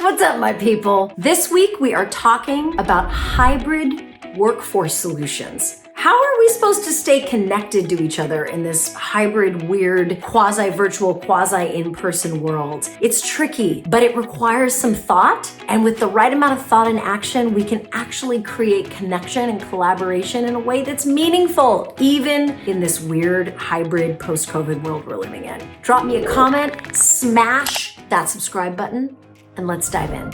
What's up, my people? This week we are talking about hybrid workforce solutions. How are we supposed to stay connected to each other in this hybrid, weird, quasi-virtual, quasi-in-person world? It's tricky, but it requires some thought. And with the right amount of thought and action, we can actually create connection and collaboration in a way that's meaningful, even in this weird, hybrid, post-COVID world we're living in. Drop me a comment, smash that subscribe button, and let's dive in.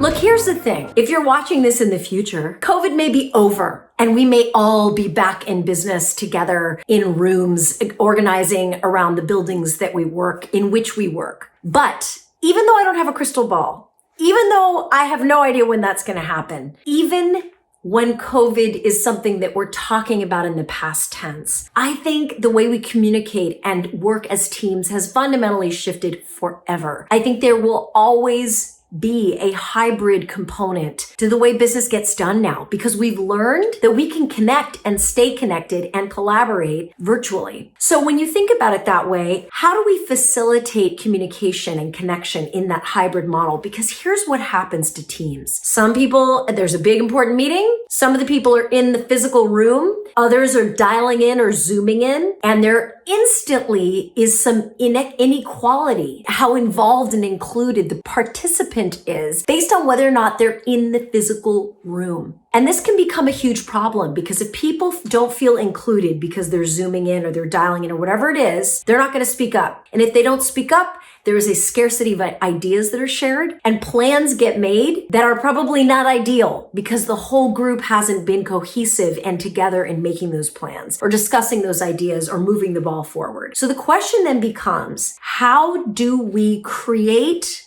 Look, here's the thing. If you're watching this in the future, COVID may be over and we may all be back in business together in rooms, organizing around the buildings that we work, in which we work. But even though I don't have a crystal ball, even though I have no idea when that's going to happen, even when COVID is something that we're talking about in the past tense, I think the way we communicate and work as teams has fundamentally shifted forever. I think there will always be a hybrid component to the way business gets done now, because we've learned that we can connect and stay connected and collaborate virtually. So when you think about it that way, how do we facilitate communication and connection in that hybrid model? Because here's what happens to teams. Some people, there's a big important meeting. Some of the people are in the physical room. Others are dialing in or zooming in, and there instantly is some inequality, how involved and included the participant is based on whether or not they're in the physical room. And this can become a huge problem, because if people don't feel included because they're zooming in or they're dialing in or whatever it is, they're not going to speak up. And if they don't speak up, there is a scarcity of ideas that are shared, and plans get made that are probably not ideal because the whole group hasn't been cohesive and together in making those plans or discussing those ideas or moving the ball forward. So the question then becomes, how do we create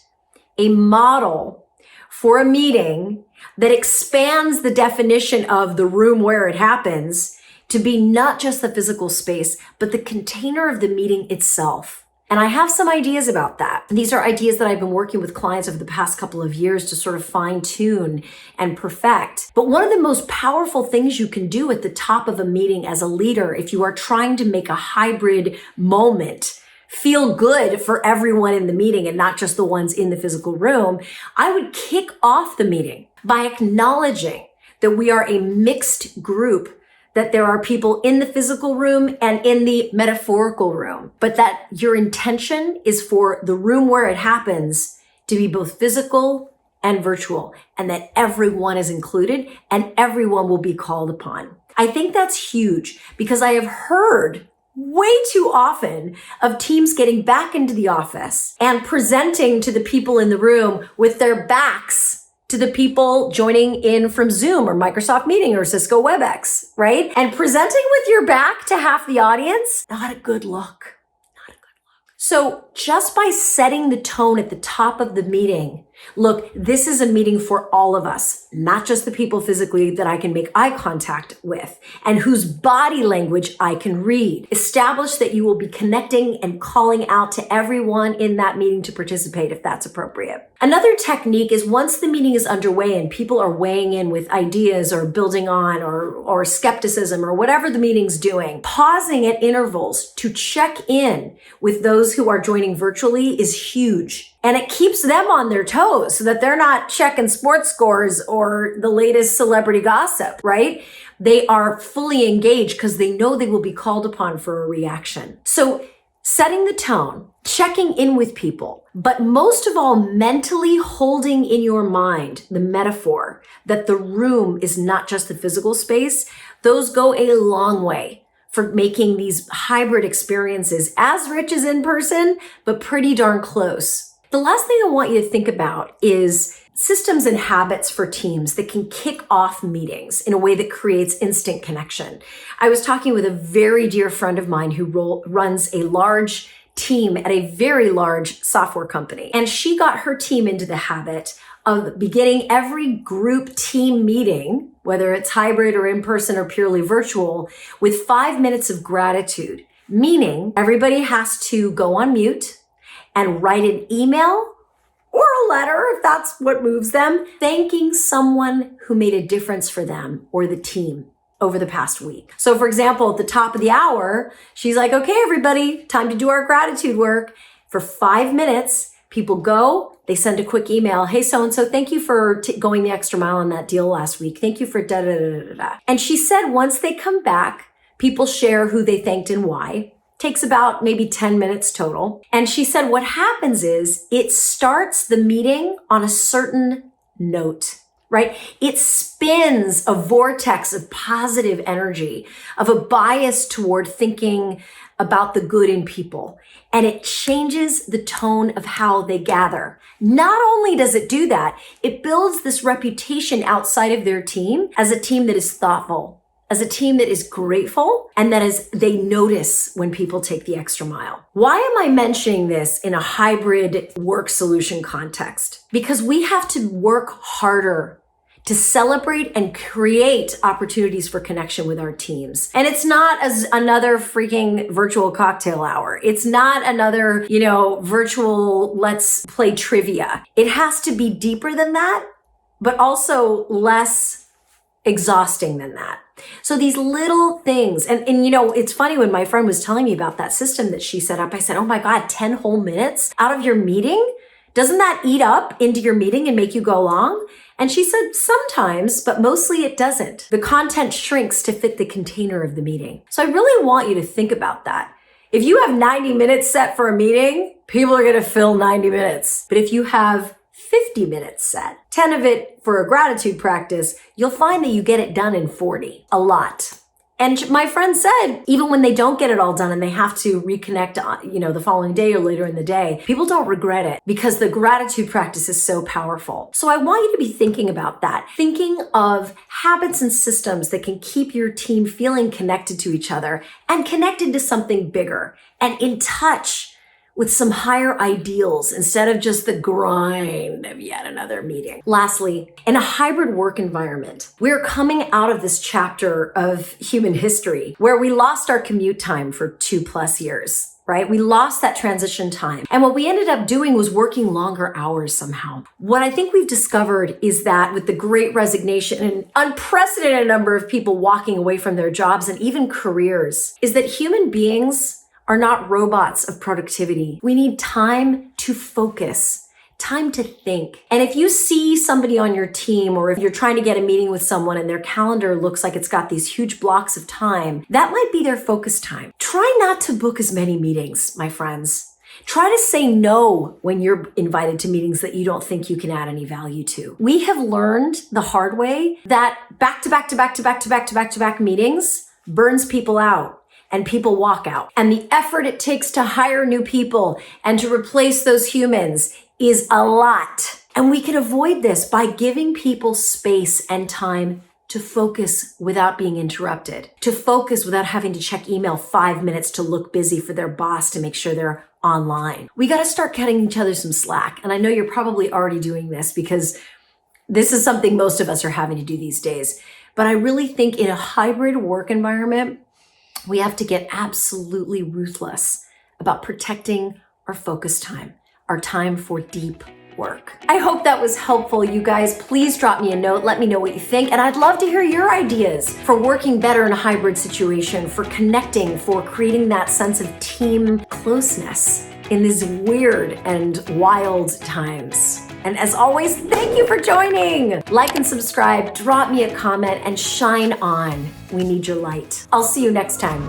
a model for a meeting that expands the definition of the room where it happens to be not just the physical space, but the container of the meeting itself? And I have some ideas about that. These are ideas that I've been working with clients over the past couple of years to sort of fine tune and perfect. But one of the most powerful things you can do at the top of a meeting as a leader, if you are trying to make a hybrid moment feel good for everyone in the meeting and not just the ones in the physical room, I would kick off the meeting by acknowledging that we are a mixed group, that there are people in the physical room and in the metaphorical room, but that your intention is for the room where it happens to be both physical and virtual, and that everyone is included and everyone will be called upon. I think that's huge, because I have heard way too often of teams getting back into the office and presenting to the people in the room with their backs to the people joining in from Zoom or Microsoft Meeting or Cisco WebEx, right? And presenting with your back to half the audience, not a good look. So just by setting the tone at the top of the meeting, look, this is a meeting for all of us, not just the people physically that I can make eye contact with and whose body language I can read. Establish that you will be connecting and calling out to everyone in that meeting to participate if that's appropriate. Another technique is, once the meeting is underway and people are weighing in with ideas or building on or skepticism or whatever the meeting's doing, pausing at intervals to check in with those who are joining virtually is huge. And it keeps them on their toes so that they're not checking sports scores or the latest celebrity gossip, right? They are fully engaged because they know they will be called upon for a reaction. So setting the tone, checking in with people, but most of all, mentally holding in your mind the metaphor that the room is not just the physical space, those go a long way for making these hybrid experiences as rich as in person, but pretty darn close. The last thing I want you to think about is systems and habits for teams that can kick off meetings in a way that creates instant connection. I was talking with a very dear friend of mine who runs a large team at a very large software company. And she got her team into the habit of beginning every group team meeting, whether it's hybrid or in person or purely virtual, with 5 minutes of gratitude, meaning everybody has to go on mute and write an email or a letter, if that's what moves them, thanking someone who made a difference for them or the team. over the past week. So for example, at the top of the hour, she's like, okay, everybody, time to do our gratitude work. For 5 minutes, people go, they send a quick email. Hey, so-and-so, thank you for going the extra mile on that deal last week. Thank you for da-da-da-da-da. And she said once they come back, people share who they thanked and why. Takes about maybe 10 minutes total. And she said what happens is it starts the meeting on a certain note, right? It spins a vortex of positive energy, of a bias toward thinking about the good in people. And it changes the tone of how they gather. Not only does it do that, it builds this reputation outside of their team as a team that is thoughtful, as a team that is grateful, and that is they notice when people take the extra mile. Why am I mentioning this in a hybrid work solution context? Because we have to work harder to celebrate and create opportunities for connection with our teams. And it's not as another freaking virtual cocktail hour. It's not another, virtual let's play trivia. It has to be deeper than that, but also less exhausting than that. So these little things, and it's funny when my friend was telling me about that system that she set up, I said, oh my God, 10 whole minutes out of your meeting? Doesn't that eat up into your meeting and make you go long? And she said, sometimes, but mostly it doesn't. The content shrinks to fit the container of the meeting. So I really want you to think about that. If you have 90 minutes set for a meeting, people are going to fill 90 minutes. But if you have 50 minutes set, 10 of it for a gratitude practice, you'll find that you get it done in 40. A lot. And my friend said, even when they don't get it all done and they have to reconnect on, the following day or later in the day, people don't regret it because the gratitude practice is so powerful. So I want you to be thinking about that, thinking of habits and systems that can keep your team feeling connected to each other and connected to something bigger and in touch with some higher ideals instead of just the grind of yet another meeting. Lastly, in a hybrid work environment, we're coming out of this chapter of human history where we lost our commute time for 2+ years, right? We lost that transition time. And what we ended up doing was working longer hours somehow. What I think we've discovered is that with the great resignation and unprecedented number of people walking away from their jobs and even careers, is that human beings are not robots of productivity. We need time to focus, time to think. And if you see somebody on your team, or if you're trying to get a meeting with someone and their calendar looks like it's got these huge blocks of time, that might be their focus time. Try not to book as many meetings, my friends. Try to say no when you're invited to meetings that you don't think you can add any value to. We have learned the hard way that back-to-back meetings burns people out. And people walk out. And the effort it takes to hire new people and to replace those humans is a lot. And we can avoid this by giving people space and time to focus without being interrupted, to focus without having to check email 5 minutes to look busy for their boss to make sure they're online. We got to start cutting each other some slack. And I know you're probably already doing this because this is something most of us are having to do these days. But I really think in a hybrid work environment, we have to get absolutely ruthless about protecting our focus time, our time for deep work. I hope that was helpful, you guys. Please drop me a note. Let me know what you think. And I'd love to hear your ideas for working better in a hybrid situation, for connecting, for creating that sense of team closeness in these weird and wild times. And as always, thank you for joining. Like and subscribe, drop me a comment, and shine on. We need your light. I'll see you next time.